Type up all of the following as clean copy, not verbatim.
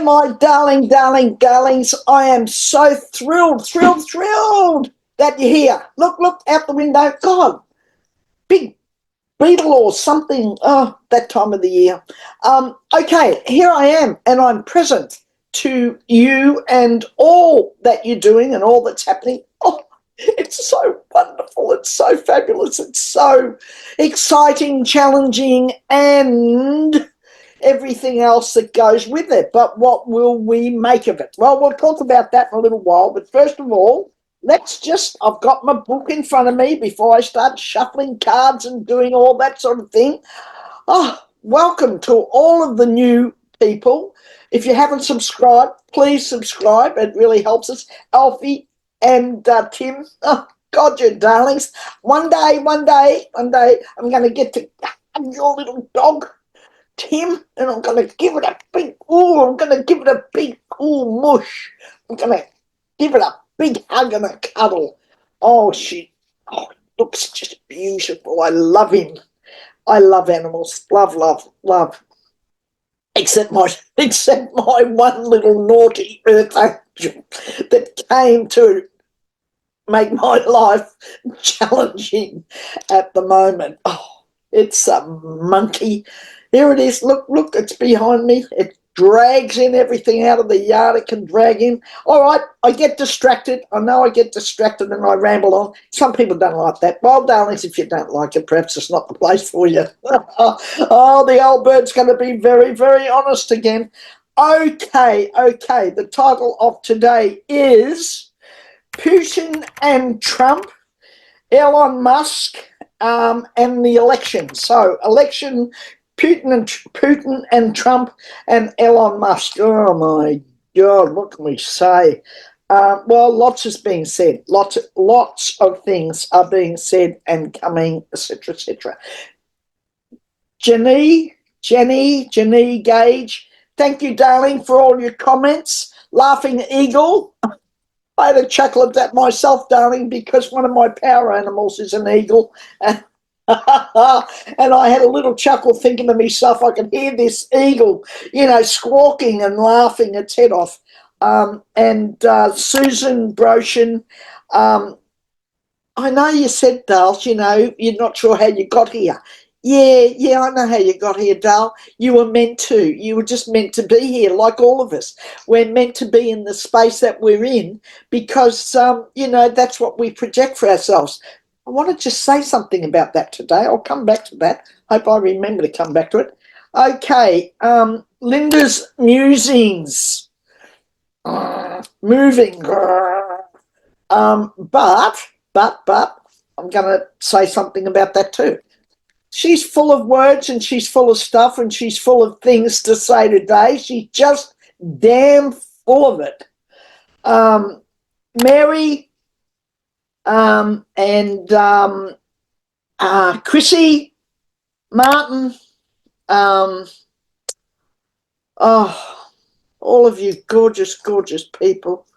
my darlings. I am so thrilled that you're here. Look out the window. God, big beetle or something. Oh, that time of the year. Okay, here I am, and I'm present to you and all that you're doing and all that's happening. Oh, it's so wonderful. It's so fabulous. It's so exciting, challenging, and everything else that goes with it. But what will we make of it? Well, we'll talk about that in a little while. But first of all, I've got my book in front of me before I start shuffling cards and doing all that sort of thing. Oh, welcome to all of the new people. If you haven't subscribed, please subscribe. It really helps us. Alfie and Tim, oh, God, you darlings. One day, I'm going to get to hug your little dog, Tim, and I'm going to give it a big, mush. I'm going to give it a big hug and a cuddle. Oh, it looks just beautiful. I love him. I love animals. Love. Except my one little naughty earth angel that came to make my life challenging at the moment. Oh, it's a monkey. Here it is. Look, it's behind me. It drags in everything out of the yard it can drag in. All right, I get distracted. I know I get distracted and I ramble on. Some people don't like that. Well, darlings, if you don't like it, perhaps it's not the place for you. Oh, the old bird's going to be very, very honest again. Okay. The title of today is Putin and Trump, Elon Musk, and the election. So, election, Putin and Trump and Elon Musk. Oh my God, what can we say? Well, lots is being said. Lots of things are being said and coming, etc. Jenny Gage, thank you, darling, for all your comments. Laughing Eagle, I had a chuckle at that myself, darling, because one of my power animals is an eagle. And I had a little chuckle thinking to myself, I can hear this eagle, squawking and laughing its head off. And Susan Broshan, I know you said, Dale, you're not sure how you got here. Yeah, I know how you got here, Dale. You were meant to. You were just meant to be here, like all of us. We're meant to be in the space that we're in because, that's what we project for ourselves. I want to just say something about that today. I'll come back to that. Hope I remember to come back to it. Okay, Linda's musings. Moving. But I'm going to say something about that too. She's full of words and she's full of stuff and she's full of things to say today. She's just damn full of it. Mary and Chrissy, Martin, all of you gorgeous people.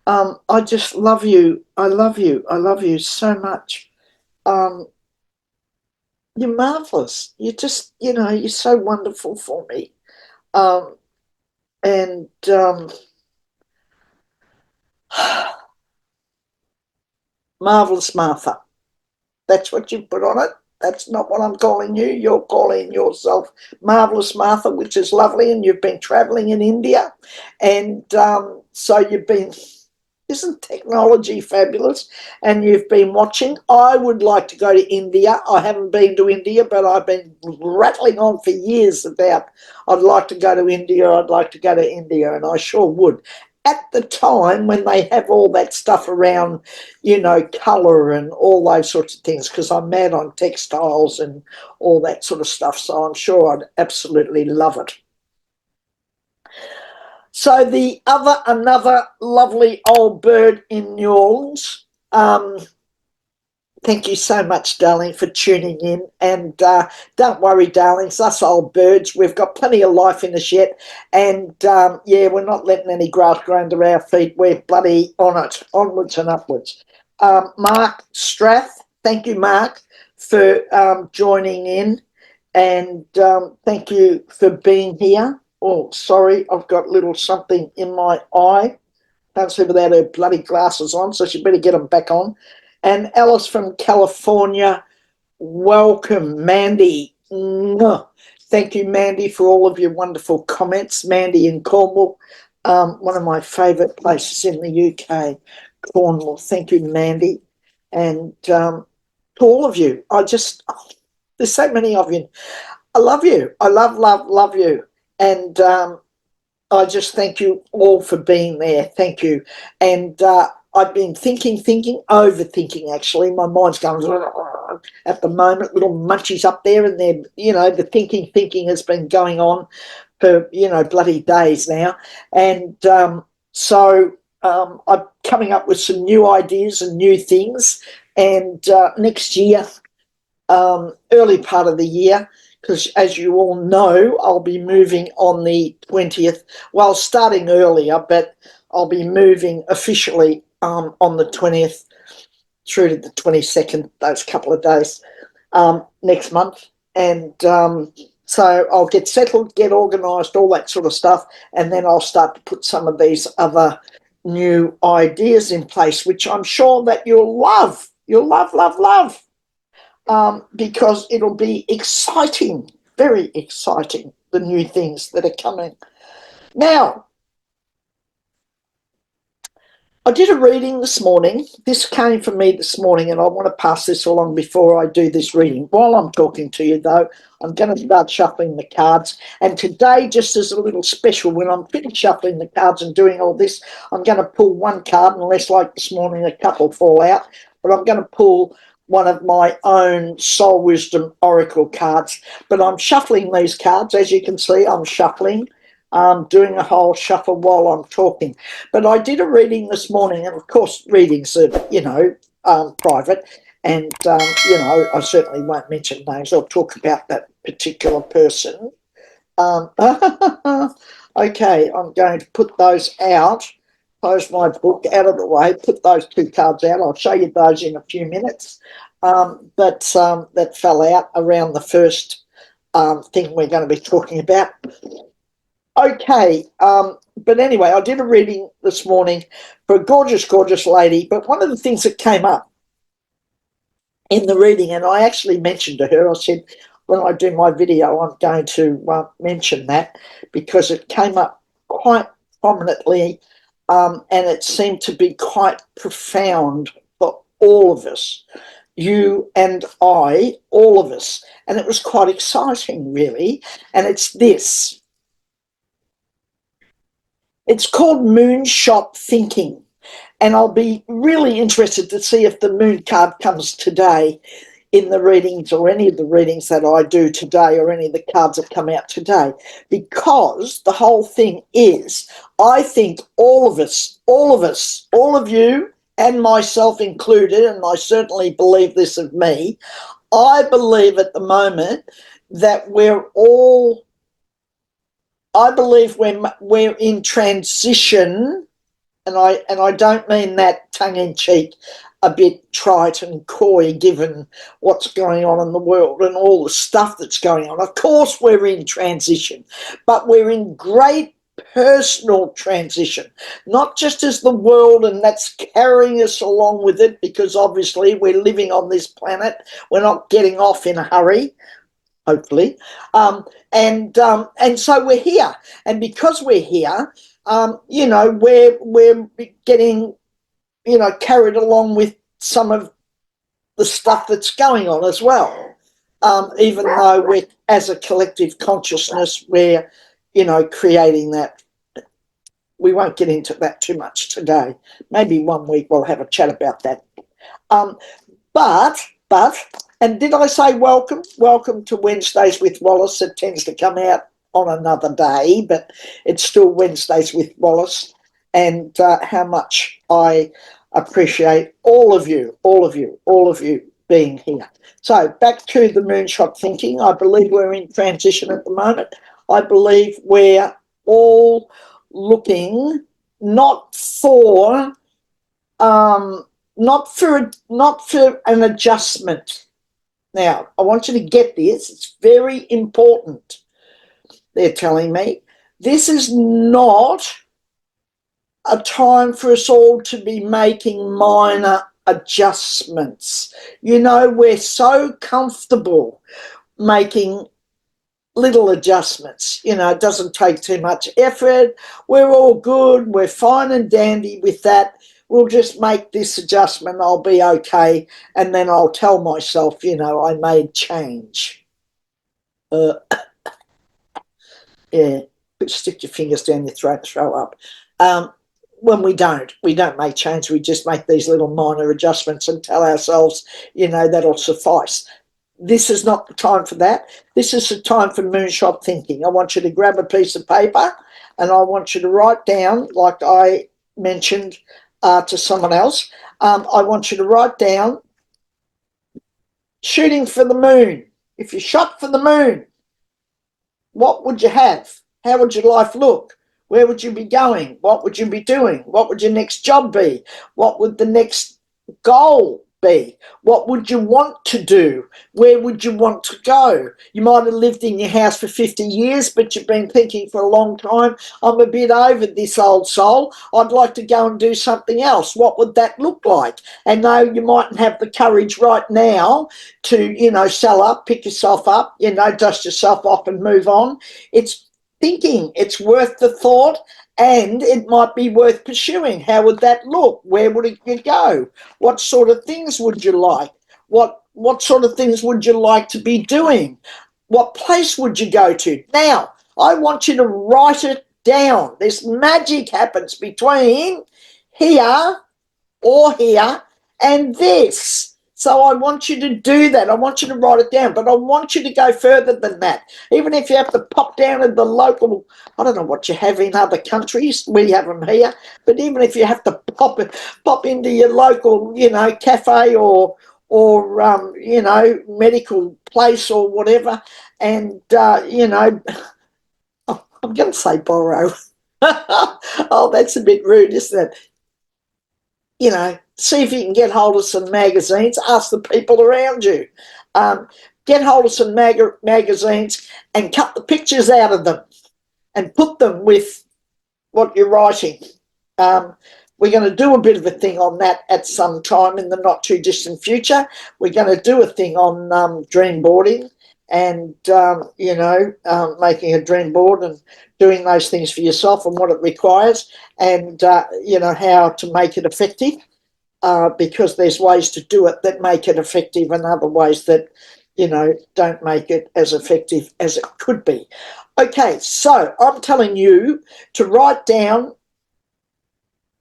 I just love you. I love you so much. You're marvelous. You're just, you're so wonderful for me. Marvelous Martha. That's what you put on it. That's not what I'm calling you. You're calling yourself Marvelous Martha, which is lovely, and you've been traveling in India. And so you've been, isn't technology fabulous? And you've been watching. I would like to go to India. I haven't been to India, but I've been rattling on for years about I'd like to go to India, and I sure would. At the time when they have all that stuff around, colour and all those sorts of things, because I'm mad on textiles and all that sort of stuff, so I'm sure I'd absolutely love it. So another lovely old bird in New Orleans. Thank you so much, darling, for tuning in. And don't worry, darlings, us old birds, we've got plenty of life in us yet. And, we're not letting any grass grow under our feet. We're bloody on it, onwards and upwards. Mark Strath, thank you, Mark, for joining in. And thank you for being here. Oh, sorry, I've got a little something in my eye. Can't see without her bloody glasses on, so she better get them back on. And Alice from California, welcome, Mandy. Mwah. Thank you, Mandy, for all of your wonderful comments. Mandy in Cornwall, one of my favourite places in the UK, Cornwall. Thank you, Mandy. And to all of you, there's so many of you. I love you. I love you. And I just thank you all for being there. Thank you. And I've been thinking, overthinking actually. My mind's going at the moment, little munchies up there, and they're, the thinking has been going on for, bloody days now. And so I'm coming up with some new ideas and new things. And next year, early part of the year, because as you all know, I'll be moving on the 20th. Well, starting earlier, but I'll be moving officially on the 20th through to the 22nd, those couple of days next month. And so I'll get settled, get organised, all that sort of stuff, and then I'll start to put some of these other new ideas in place, which I'm sure that you'll love. You'll love. Because it'll be exciting, very exciting, the new things that are coming. Now, I did a reading this morning. This came from me this morning, and I want to pass this along before I do this reading. While I'm talking to you, though, I'm going to start shuffling the cards. And today, just as a little special, when I'm finished shuffling the cards and doing all this, I'm going to pull one card, unless like this morning a couple fall out, but I'm going to pull one of my own Soul Wisdom Oracle cards. But I'm shuffling these cards. As you can see, I'm shuffling, doing a whole shuffle while I'm talking. But I did a reading this morning, and of course, readings are, private. And, I certainly won't mention names. I'll talk about that particular person. Okay, I'm going to put those out. Close my book out of the way, put those two cards out. I'll show you those in a few minutes. But that fell out around the first thing we're going to be talking about. Okay, but anyway, I did a reading this morning for a gorgeous, gorgeous lady. But one of the things that came up in the reading, and I actually mentioned to her, I said, when I do my video, I'm going to mention that, because it came up quite prominently. And it seemed to be quite profound for all of us, you and I, all of us. And it was quite exciting, really. And it's this. It's called moonshot thinking. And I'll be really interested to see if the moon card comes today in the readings, or any of the readings that I do today, or any of the cards that come out today, because the whole thing is, I think all of us, all of you and myself included, and I certainly believe this of me, I believe at the moment that I believe we're in transition, and I don't mean that tongue-in-cheek, a bit trite and coy given what's going on in the world and all the stuff that's going on. Of course we're in transition, but we're in great personal transition, not just as the world, and that's carrying us along with it, because obviously we're living on this planet. We're not getting off in a hurry, hopefully. And so we're here. And because we're here, we're getting carried along with some of the stuff that's going on as well. Even though we're, as a collective consciousness, we're, creating that. We won't get into that too much today. Maybe one week we'll have a chat about that. And did I say welcome? Welcome to Wednesdays with Wallis. It tends to come out on another day, but it's still Wednesdays with Wallis. And how much I appreciate all of you being here. So back to the moonshot thinking. I believe we're in transition at the moment. I believe we're all looking not for an adjustment. Now, I want you to get this. It's very important. They're telling me This is not a time for us all to be making minor adjustments. You know, we're so comfortable making little adjustments. You know, it doesn't take too much effort. We're all good. We're fine and dandy with that. We'll just make this adjustment. I'll be okay. And then I'll tell myself, you know, I made change. Yeah, stick your fingers down your throat and throw up. When we don't make change. We just make these little minor adjustments and tell ourselves, you know, that'll suffice. This is not the time for that. This is the time for moonshot thinking. I want you to grab a piece of paper and I want you to write down, like I mentioned to someone else, I want you to write down shooting for the moon. If you shot for the moon, what would you have? How would your life look? Where would you be going? What would you be doing? What would your next job be? What would the next goal be? What would you want to do? Where would you want to go? You might have lived in your house for 50 years, but you've been thinking for a long time, I'm a bit over this old soul. I'd like to go and do something else. What would that look like? And though you mightn't have the courage right now to, you know, sell up, pick yourself up, you know, dust yourself off and move on, it's thinking. It's worth the thought. And it might be worth pursuing. How would that look? Where would you go? What sort of things would you like? What sort of things would you like to be doing? What place would you go to? Now, I want you to write it down. This magic happens between here or here and this. So I want you to do that. I want you to write it down, but I want you to go further than that. Even if you have to pop down in the local, I don't know what you have in other countries, we have them here, but even if you have to pop into your local, you know, cafe or you know, medical place or whatever, and, you know, oh, I'm going to say borrow. Oh, that's a bit rude, isn't it? You know, see if you can get hold of some magazines, ask the people around you. Get hold of some magazines and cut the pictures out of them and put them with what you're writing. We're going to do a bit of a thing on that at some time in the not too distant future. We're going to do a thing on dream boarding and, you know, making a dream board and doing those things for yourself and what it requires and, you know, how to make it effective. Because there's ways to do it that make it effective and other ways that, you know, don't make it as effective as it could be. Okay, so I'm telling you to write down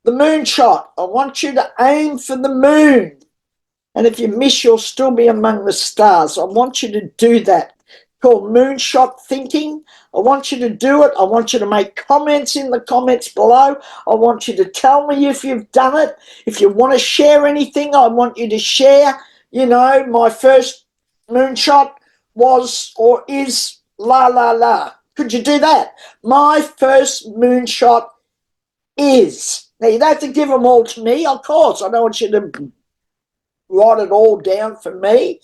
the moonshot. I want you to aim for the moon. And if you miss, you'll still be among the stars. I want you to do that. Called moonshot thinking. I want you to do it. I want you to make comments in the comments below. I want you to tell me if you've done it. If you want to share anything, I want you to share. You know, my first moonshot was or is la la la. Could you do that? My first moonshot is. Now, you don't have to give them all to me, of course. I don't want you to write it all down for me.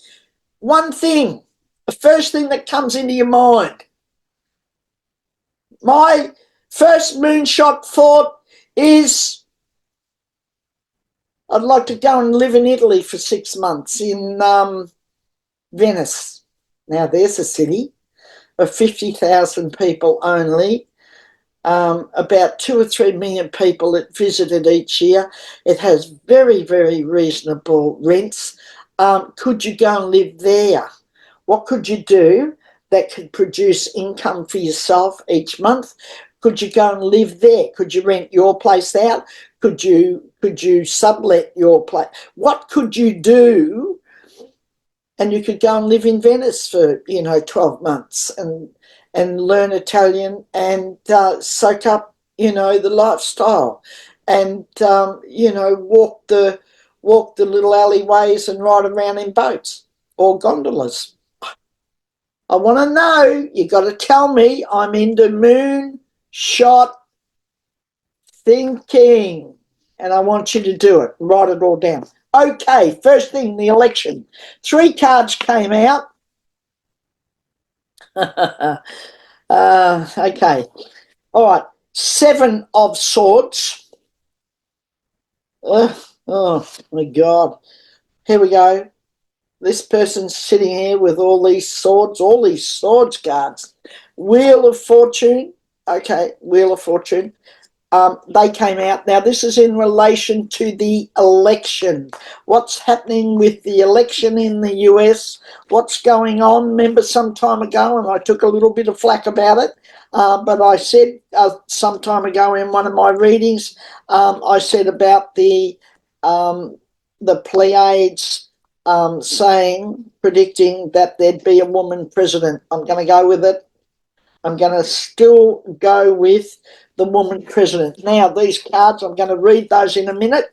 One thing, the first thing that comes into your mind. My first moonshot thought is I'd like to go and live in Italy for 6 months in Venice. Now, there's a city of 50,000 people only. About 2 or 3 million people that visit it each year. It has very, very reasonable rents. Could you go and live there? What could you do that could produce income for yourself each month? Could you go and live there? Could you rent your place out? Could you sublet your place? What could you do? And you could go and live in Venice for, you know, 12 months and learn Italian and soak up, you know, the lifestyle and, you know, walk the little alleyways and ride around in boats or gondolas. I want to know. You got to tell me. I'm into moonshot thinking and I want you to do it. Write it all down. Okay, first thing, the election. 3 cards came out. Okay. All right, 7 of Swords. Oh my God. Here we go. This person's sitting here with all these swords cards. Wheel of Fortune. Okay, Wheel of Fortune. They came out. Now, this is in relation to the election. What's happening with the election in the US? What's going on? Remember some time ago, and I took a little bit of flack about it, but I said some time ago in one of my readings, I said about the Pleiades predicting that there'd be a woman president. I'm going to go with it. I'm going to still go with the woman president. Now, these cards, I'm going to read those in a minute,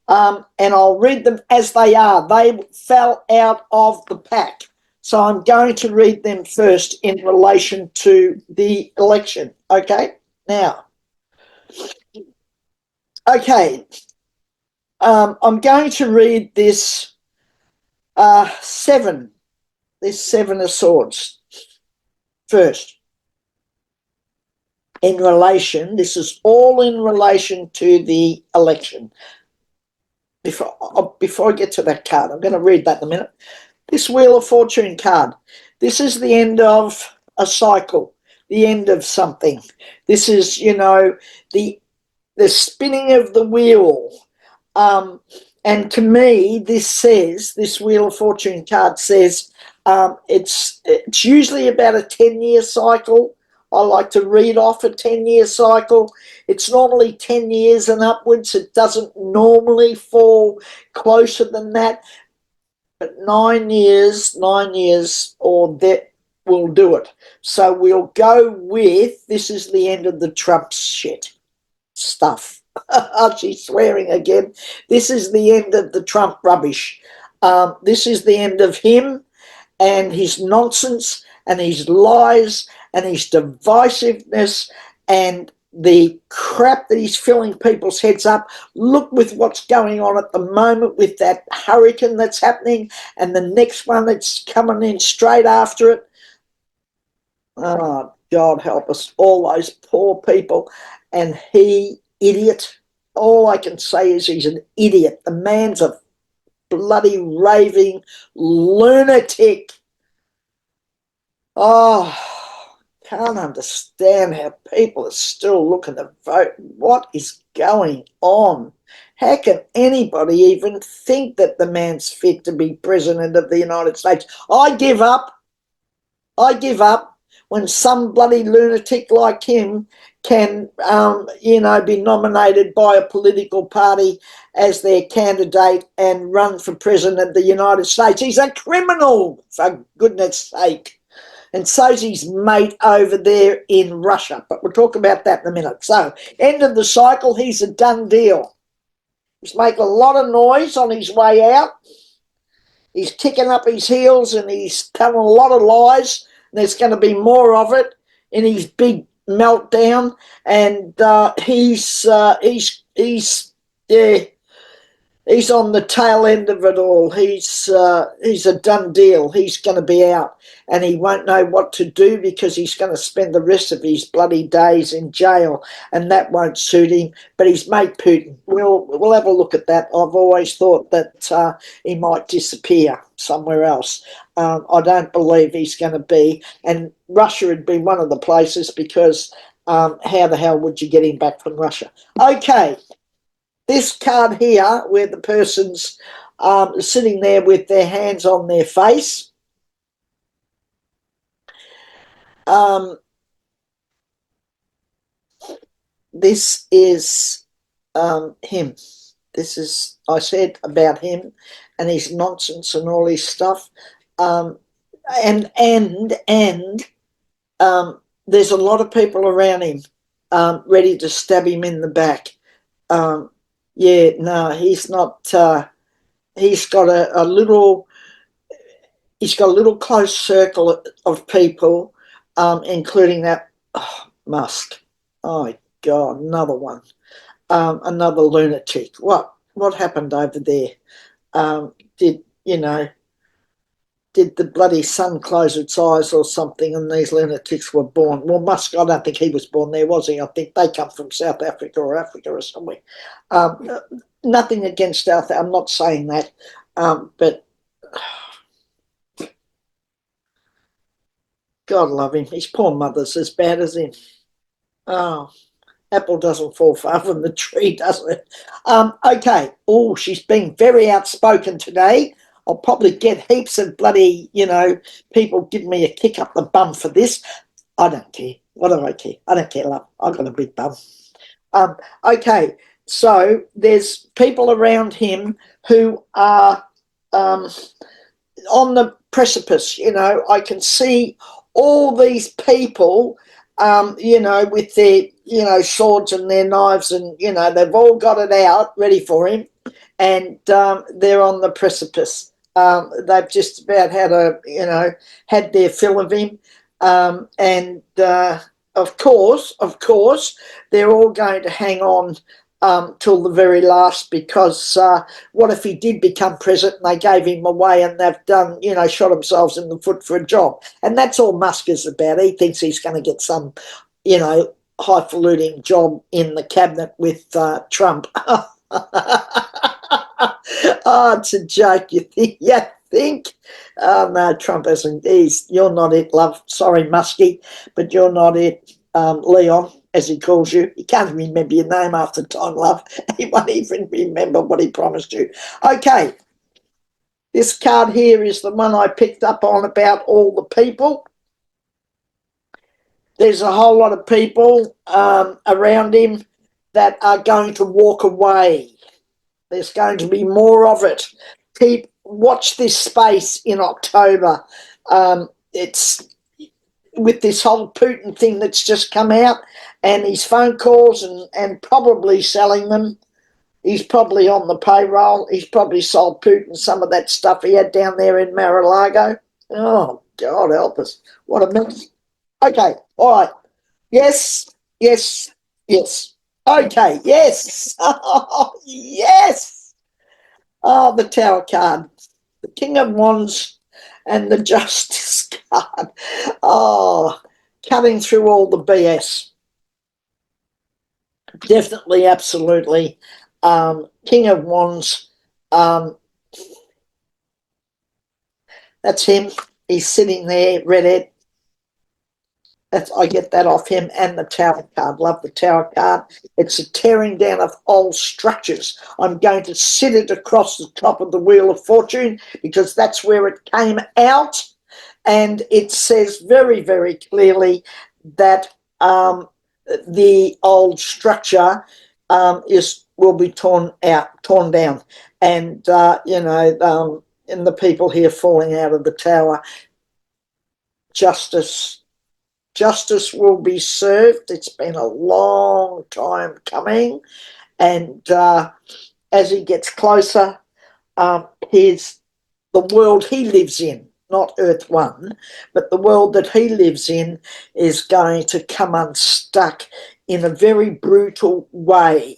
and I'll read them as they are. They fell out of the pack. So I'm going to read them first in relation to the election. Okay? Now, okay, I'm going to read this 7 of Swords first. In relation, this is all in relation to the election. Before I get to that card, I'm going to read that in a minute. This Wheel of Fortune card, this is the end of a cycle, the end of something. This is, the spinning of the wheel. And to me, this Wheel of Fortune card says it's usually about a 10-year cycle. I like to read off a 10-year cycle. It's normally 10 years and upwards. It doesn't normally fall closer than that. But 9 years or that will do it. So we'll go with, this is the end of the Trump shit stuff. She's swearing again. This is the end of the Trump rubbish. This is the end of him and his nonsense and his lies and his divisiveness and the crap that he's filling people's heads up. Look with what's going on at the moment with that hurricane that's happening and the next one that's coming in straight after it. Oh, God help us, all those poor people. And he, idiot, all I can say is he's an idiot. The man's a bloody raving lunatic. Oh, can't understand how people are still looking to vote. What is going on? How can anybody even think that the man's fit to be president of the United States? I give up. When some bloody lunatic like him can, be nominated by a political party as their candidate and run for president of the United States. He's a criminal, for goodness sake. And so's his mate over there in Russia. But we'll talk about that in a minute. So, end of the cycle, he's a done deal. He's making a lot of noise on his way out. He's kicking up his heels and he's telling a lot of lies. And there's going to be more of it in his big meltdown. And he's on the tail end of it all. He's a done deal. He's going to be out, and he won't know what to do because he's going to spend the rest of his bloody days in jail, and that won't suit him. But his mate Putin, we'll have a look at that. I've always thought that he might disappear somewhere else. I don't believe he's going to be, and Russia would be one of the places because how the hell would you get him back from Russia? Okay. This card here, where the person's sitting there with their hands on their face, this is him. This is, I said about him and his nonsense and all his stuff. And there's a lot of people around him ready to stab him in the back. Yeah, no, he's not. He's got a little close circle of people, including that Musk. Oh God, another one, another lunatic. What happened over there? did the bloody sun close its eyes or something and these lunatics were born? Well, Musk, I don't think he was born there, was he? I think they come from South Africa or somewhere. Um, Nothing against South Africa, I'm not saying that, but God love him. His poor mother's as bad as him. Oh, apple doesn't fall far from the tree, does it? Okay. Oh, she's been very outspoken today. I'll probably get heaps of bloody, people give me a kick up the bum for this. I don't care. What do I care? I don't care, love. I've got a big bum. Okay. So there's people around him who are on the precipice. I can see all these people, with their, swords and their knives, and, they've all got it out ready for him, and they're on the precipice. They've just about had their fill of him, and of course, they're all going to hang on till the very last, because what if he did become president and they gave him away and they've done, shot themselves in the foot for a job? And that's all Musk is about. He thinks he's going to get some, highfalutin job in the cabinet with Trump. Oh, it's a joke. You think? Oh, no, Trump isn't. You're not it, love. Sorry, Muskie, but you're not it. Leon, as he calls you. He can't remember your name after time, love. He won't even remember what he promised you. Okay. This card here is the one I picked up on about all the people. There's a whole lot of people around him that are going to walk away. There's going to be more of it. Watch this space in October. It's with this whole Putin thing that's just come out, and his phone calls and probably selling them. He's probably on the payroll. He's probably sold Putin some of that stuff he had down there in Mar-a-Lago. Oh, God help us. What a mess. Okay, all right. Yes. Okay, yes. Oh, yes. Oh, the Tower card. The King of Wands and the Justice card. Oh, cutting through all the BS. Definitely, absolutely. King of Wands. That's him. He's sitting there, redhead. I get that off him. And the Tower card. Love the Tower card. It's a tearing down of old structures. I'm going to sit it across the top of the Wheel of Fortune, because that's where it came out. And it says very, very clearly that the old structure will be torn down. And, and the people here falling out of the tower, justice will be served. It's been a long time coming. And as he gets closer, the world he lives in, not Earth One, but the world that he lives in, is going to come unstuck in a very brutal way.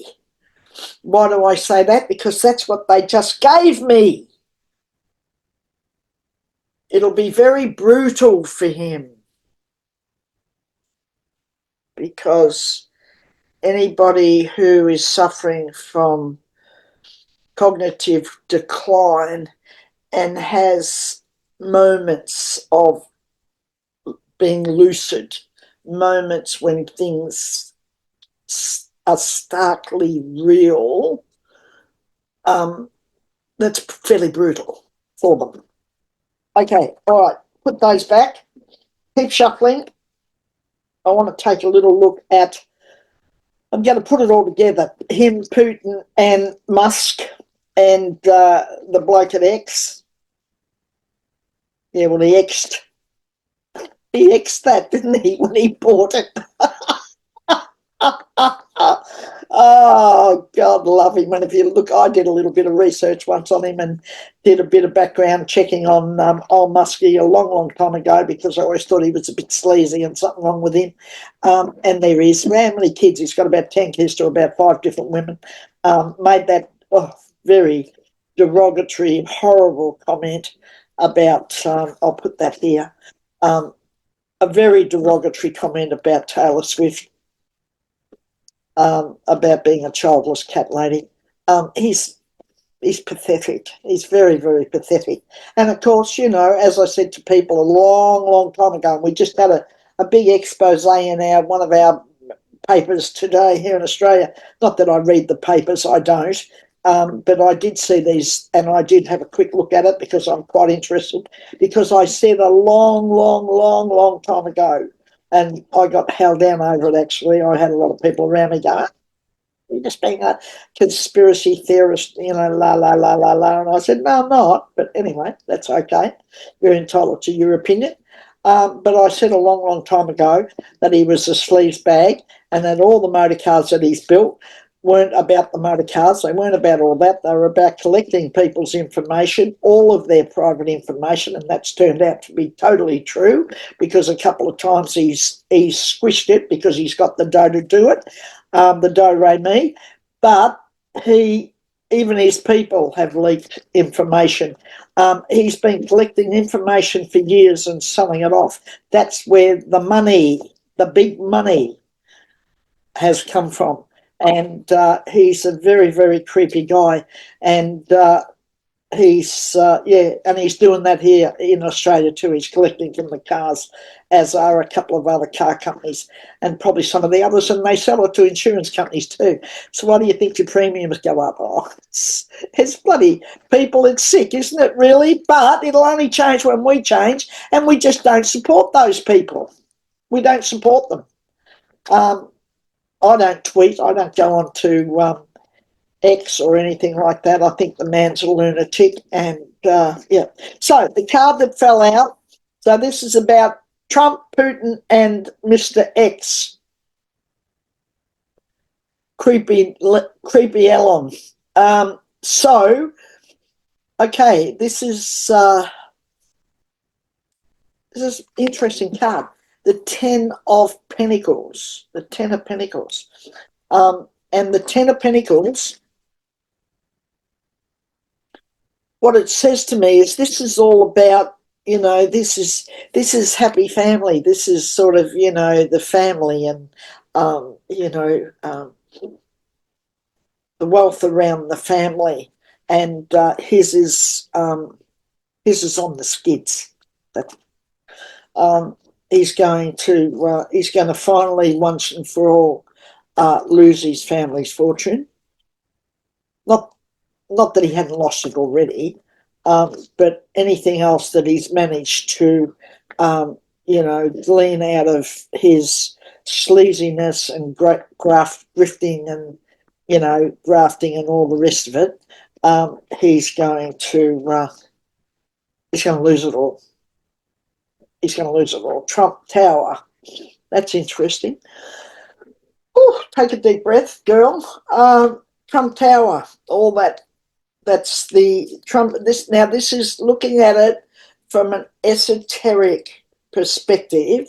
Why do I say that? Because that's what they just gave me. It'll be very brutal for him, because anybody who is suffering from cognitive decline and has moments of being lucid, moments when things are starkly real, that's fairly brutal for them. Okay, all right, put those back. Keep shuffling. I want to take a little look at, I'm going to put it all together, him, Putin, and Musk, and the bloke at X. Yeah, well, he X'd that, didn't he, when he bought it? Oh, God love him. And if you look, I did a little bit of research once on him and did a bit of background checking on old Muskie a long, long time ago, because I always thought he was a bit sleazy and something wrong with him. And there is. How many kids? He's got about 10 kids to about 5 different women. Made that very derogatory, horrible comment about, I'll put that here, a very derogatory comment about Taylor Swift, about being a childless cat lady. He's pathetic. He's very, very pathetic. And of course, you know, as I said to people a long, long time ago, and we just had a big expose in one of our papers today here in Australia. Not that I read the papers, I don't. But I did see these, and I did have a quick look at it because I'm quite interested, because I said a long, long, long, long time ago, and I got held down over it actually. I had a lot of people around me going, you're just being a conspiracy theorist, you know, la, la, la, la, la. And I said, no, I'm not. But anyway, that's okay. You're entitled to your opinion. But I said a long, long time ago that he was a sleaze bag, and that all the motor cars that he's built weren't about the motor cars. They weren't about all that. They were about collecting people's information, all of their private information, and that's turned out to be totally true, because a couple of times he's squished it because he's got the dough to do it, the do-re-mi. But even his people have leaked information. He's been collecting information for years and selling it off. That's where the money, the big money, has come from. And he's a very, very creepy guy. And he's doing that here in Australia too. He's collecting from the cars, as are a couple of other car companies and probably some of the others, and they sell it to insurance companies too. So why do you think your premiums go up? Oh, it's bloody people, it's sick, isn't it, really? But it'll only change when we change, and we just don't support those people. We don't support them. I don't tweet. I don't go on to X or anything like that. I think the man's a lunatic. And yeah. So the card that fell out. So this is about Trump, Putin, and Mr. X. Creepy Elon. So, okay, this is interesting card. The 10 of Pentacles. The 10 of Pentacles. And the 10 of Pentacles, what it says to me is this is all about, you know, this is happy family. This is sort of, you know, the family and, you know, the wealth around the family. And his is on the skids. He's going to finally once and for all lose his family's fortune. Not that he hadn't lost it already, but anything else that he's managed to, you know, glean out of his sleaziness and grifting and, you know, grafting and all the rest of it, he's going to lose it all. He's going to lose it all. Trump Tower. That's interesting. Ooh, take a deep breath, girl. Trump Tower. All that. That's the Trump. This is looking at it from an esoteric perspective,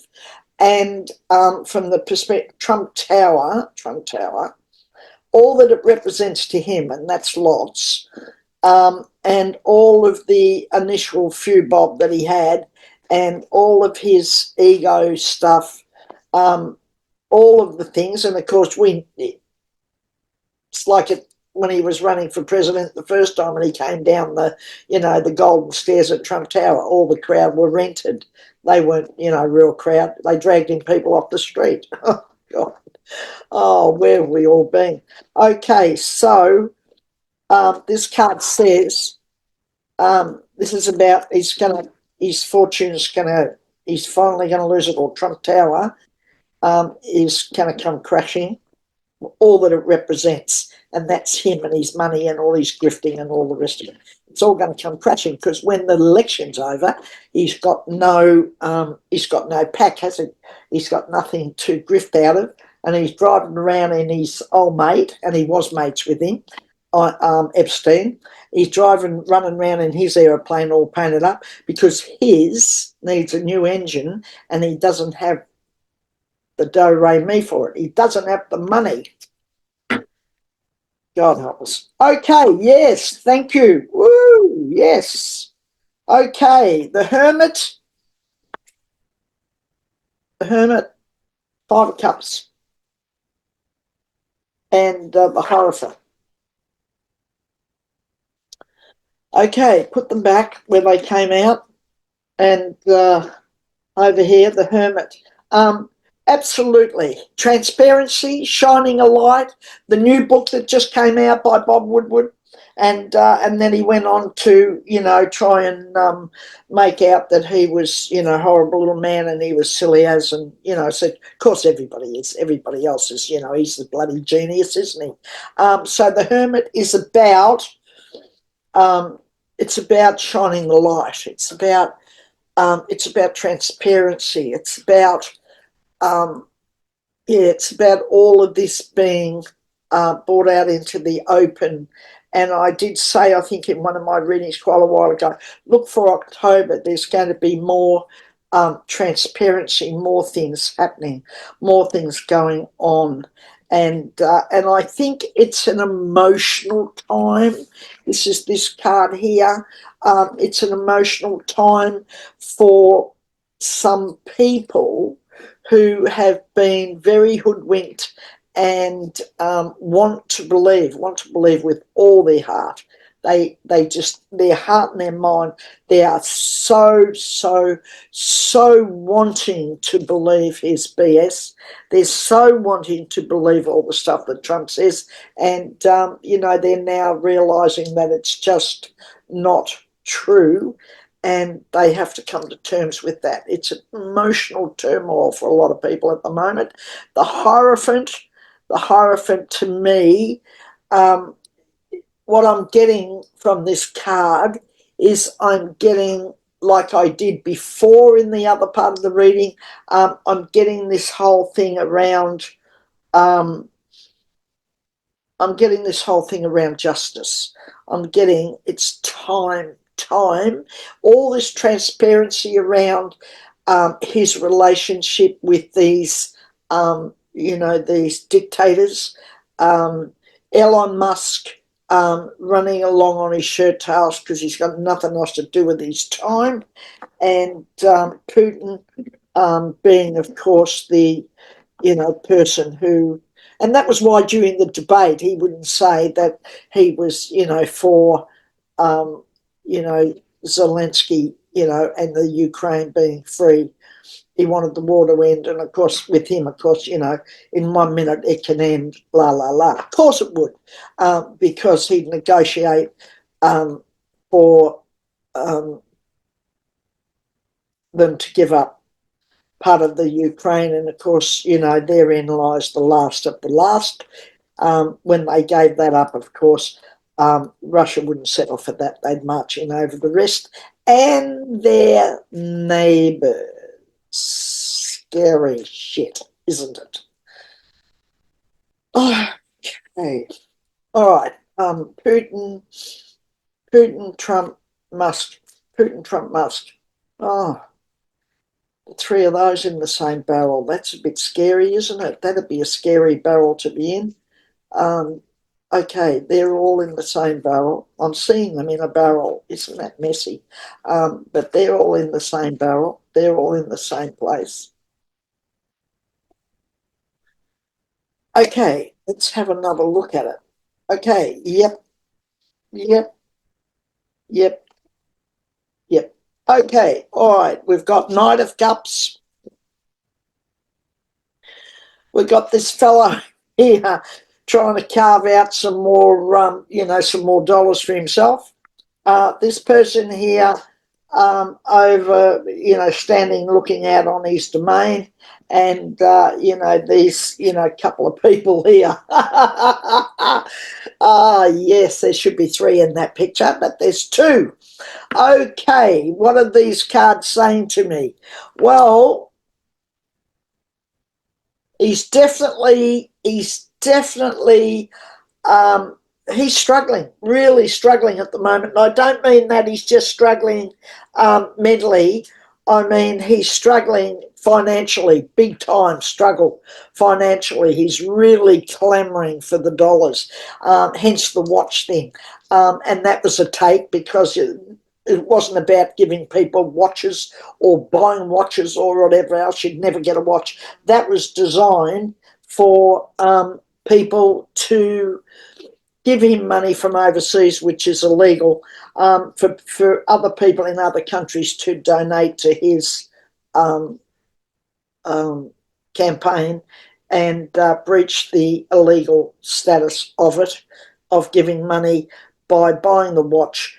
and from the perspective Trump Tower, all that it represents to him, and that's lots, and all of the initial few bob that he had, and all of his ego stuff, all of the things, and of course it's like it. When he was running for president the first time and he came down the golden stairs at Trump Tower, all the crowd were rented. They weren't, real crowd. They dragged in people off the street. Oh, God. Oh, where have we all been? Okay, so this card says this is about he's finally going to lose it all. Trump Tower is going to come crashing, all that it represents. And that's him and his money and all his grifting and all the rest of it. It's all going to come crashing because when the election's over, he's got no pack, has he? He's got nothing to grift out of, and he's driving around in his old mate, and he was mates with him, Epstein. He's running around in his aeroplane all painted up because his needs a new engine, and he doesn't have the do-re-mi for it. He doesn't have the money. God help us. Okay, yes, thank you. Woo, yes. Okay, the Hermit, Five of Cups, and the Hierophant. Okay, put them back where they came out, and over here, the Hermit. Um, Absolutely. Transparency, shining a light. The new book that just came out by Bob Woodward. And then he went on to, try and make out that he was, a horrible little man and he was silly as, and, so of course everybody else is, he's the bloody genius, isn't he? So the Hermit is um, it's about shining the light. It's about transparency. Um, it's about all of this being brought out into the open. And I did say, I think in one of my readings quite a while ago, look for October. There's going to be more transparency, more things happening, more things going on. And I think it's an emotional time. This is this card here. It's an emotional time for some people who have been very hoodwinked and want to believe with all their heart. They just, their heart and their mind, they are so wanting to believe his BS. They're so wanting to believe all the stuff that Trump says. And, they're now realising that it's just not true. And they have to come to terms with that. It's an emotional turmoil for a lot of people at the moment. The Hierophant to me, what I'm getting from this card is I'm getting, like I did before in the other part of the reading, I'm getting this whole thing around, justice. I'm getting it's time, all this transparency around his relationship with these, these dictators. Elon Musk running along on his shirt tails because he's got nothing else to do with his time. And Putin being, of course, the, person who, and that was why during the debate he wouldn't say that he was, for, you know, Zelensky, and the Ukraine being free. He wanted the war to end, and of course, with him, of course, in 1 minute it can end, la la la. Of course it would, because he'd negotiate for them to give up part of the Ukraine, and of course, therein lies the last of the last. When they gave that up, of course, Russia wouldn't settle for that. They'd march in over the rest and their neighbours. Scary shit, isn't it? Okay. All right. Putin, Trump, Musk. Putin, Trump, Musk. Oh, the three of those in the same barrel. That's a bit scary, isn't it? That'd be a scary barrel to be in. Okay, they're all in the same barrel. I'm seeing them in a barrel. Isn't that messy? But they're all in the same barrel. They're all in the same place. Okay, let's have another look at it. Okay, yep, yep, yep, yep. Okay, all right, we've got Knight of Cups. We've got this fellow here trying to carve out some more, some more dollars for himself. This person here over, standing looking out on his domain, and, these, couple of people here. Yes, there should be three in that picture, but there's two. Okay, what are these cards saying to me? Well, he's definitely he's struggling, really struggling at the moment. And I don't mean that he's just struggling mentally. I mean he's struggling financially, big time struggle financially. He's really clamouring for the dollars, hence the watch thing. And that was a take because it wasn't about giving people watches or buying watches or whatever else. You'd never get a watch. That was designed for people to give him money from overseas, which is illegal, for other people in other countries to donate to his um, campaign, and breach the illegal status of it, of giving money by buying the watch,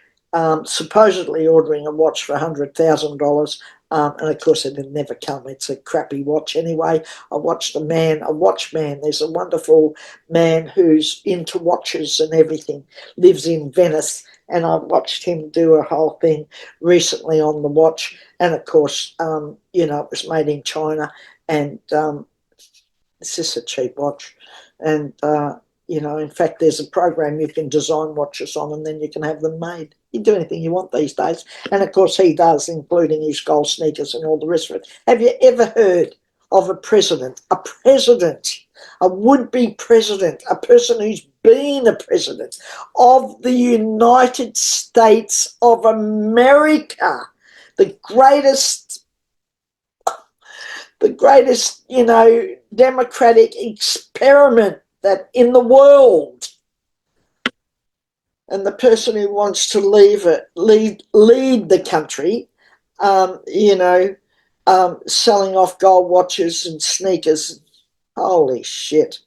supposedly ordering a watch for $100,000. And of course, it had never come. It's a crappy watch anyway. I watched a watchman. There's a wonderful man who's into watches and everything, lives in Venice, and I watched him do a whole thing recently on the watch. And of course, it was made in China, and it's just a cheap watch. And in fact, there's a program you can design watches on, and then you can have them made. You can do anything you want these days. And of course, he does, including his gold sneakers and all the rest of it. Have you ever heard of a would-be president, a person who's been a president of the United States of America, the greatest, democratic experiment that in the world, and the person who wants to lead the country, selling off gold watches and sneakers. Holy shit!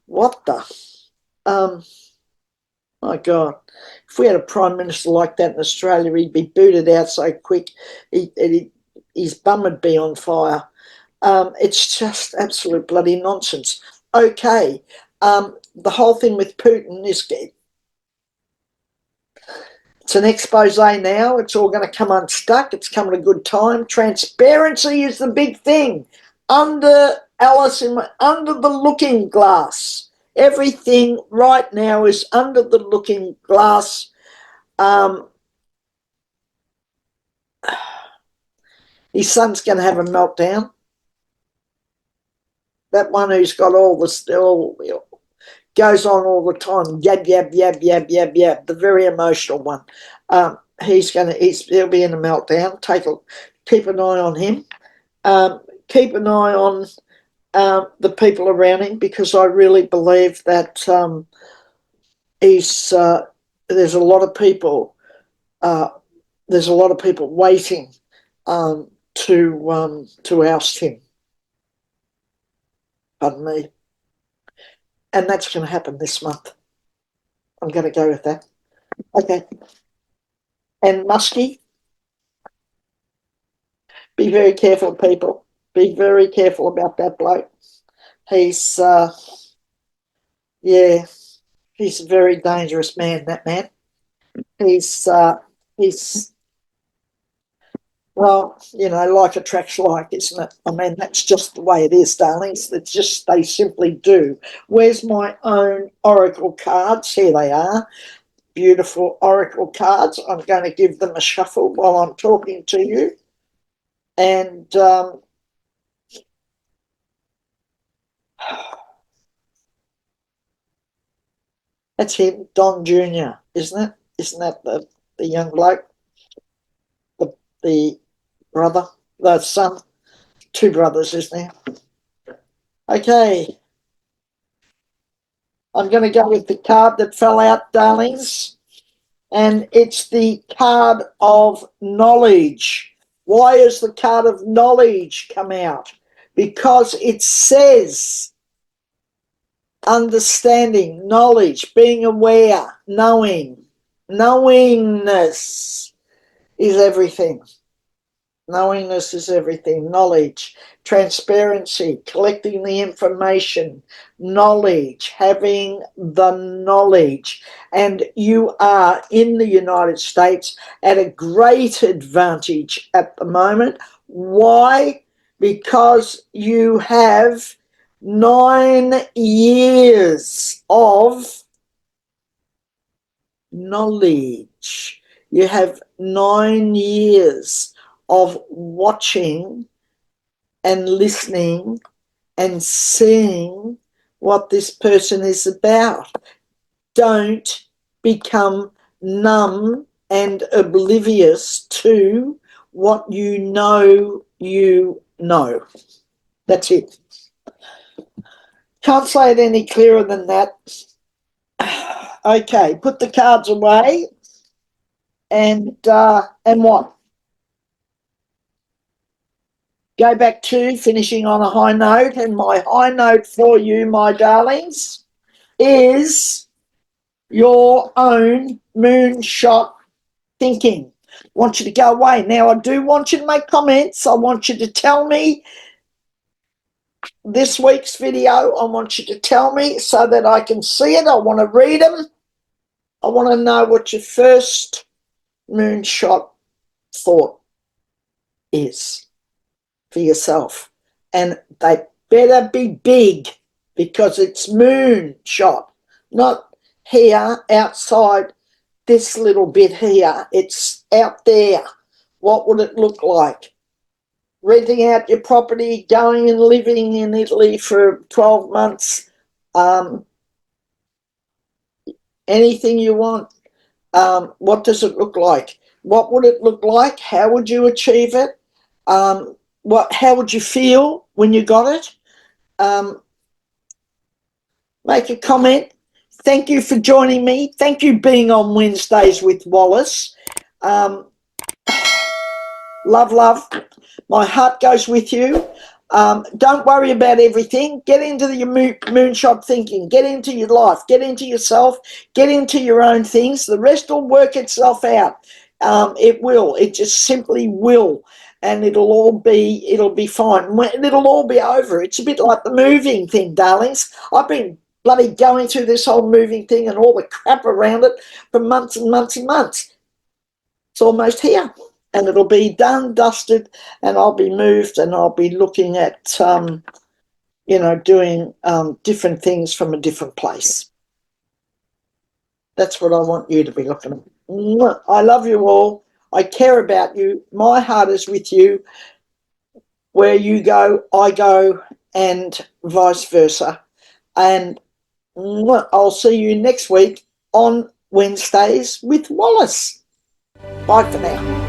What the? My God! If we had a prime minister like that in Australia, he'd be booted out so quick. His bum would be on fire. It's just absolute bloody nonsense. Okay, the whole thing with Putin is, it's an expose now. It's all going to come unstuck. It's coming a good time. Transparency is the big thing. Under the looking glass. Everything right now is under the looking glass. His son's going to have a meltdown. That one who's got all goes on all the time, yab, yab, yab, yab, yab, yab, the very emotional one. He'll be in a meltdown. Keep an eye on him. Keep an eye on the people around him, because I really believe that there's a lot of people. There's a lot of people waiting to oust him. Pardon me. And that's going to happen this month. I'm going to go with that. Okay. And Muskie, be very careful, people. Be very careful about that bloke. He's a very dangerous man, that man. Well, like attracts like, isn't it? I mean, that's just the way it is, darlings. It's just, they simply do. Where's my own oracle cards? Here they are. Beautiful oracle cards. I'm going to give them a shuffle while I'm talking to you. And that's him, Don Jr., isn't it? Isn't that the young bloke? The brother, the son, two brothers, isn't there? Okay. I'm going to go with the card that fell out, darlings. And it's the card of knowledge. Why has the card of knowledge come out? Because it says understanding, knowledge, being aware, knowing. Knowingness is everything. Knowingness is everything. Knowledge, transparency, collecting the information, knowledge, having the knowledge. And you are in the United States at a great advantage at the moment. Why? Because you have 9 years of knowledge. You have 9 years of watching and listening and seeing what this person is about. Don't become numb and oblivious to what you know you know. That's it. Can't say it any clearer than that. Okay, put the cards away, and what? Go back to finishing on a high note, and my high note for you, my darlings, is your own moonshot thinking. I want you to go away. Now, I do want you to make comments. I want you to tell me this week's video. I want you to tell me so that I can see it. I want to read them. I want to know what your first moonshot thought is for yourself. And they better be big, because it's moonshot, not here outside this little bit here. It's out there. What would it look like? Renting out your property, going and living in Italy for 12 months, anything you want. What does it look like? What would it look like? How would you achieve it? How would you feel when you got it? Make a comment. Thank you for joining me. Thank you being on Wednesdays with Wallis. Love. My heart goes with you. Don't worry about everything. Get into your moonshot thinking. Get into your life. Get into yourself. Get into your own things. The rest will work itself out. It will. It just simply will. And it'll be fine. It'll all be over. It's a bit like the moving thing, darlings. I've been bloody going through this whole moving thing and all the crap around it for months and months and months. It's almost here. And it'll be done, dusted, and I'll be moved, and I'll be looking at, doing different things from a different place. That's what I want you to be looking at. I love you all. I care about you. My heart is with you. Where you go, I go, and vice versa. And I'll see you next week on Wednesdays with Wallis. Bye for now.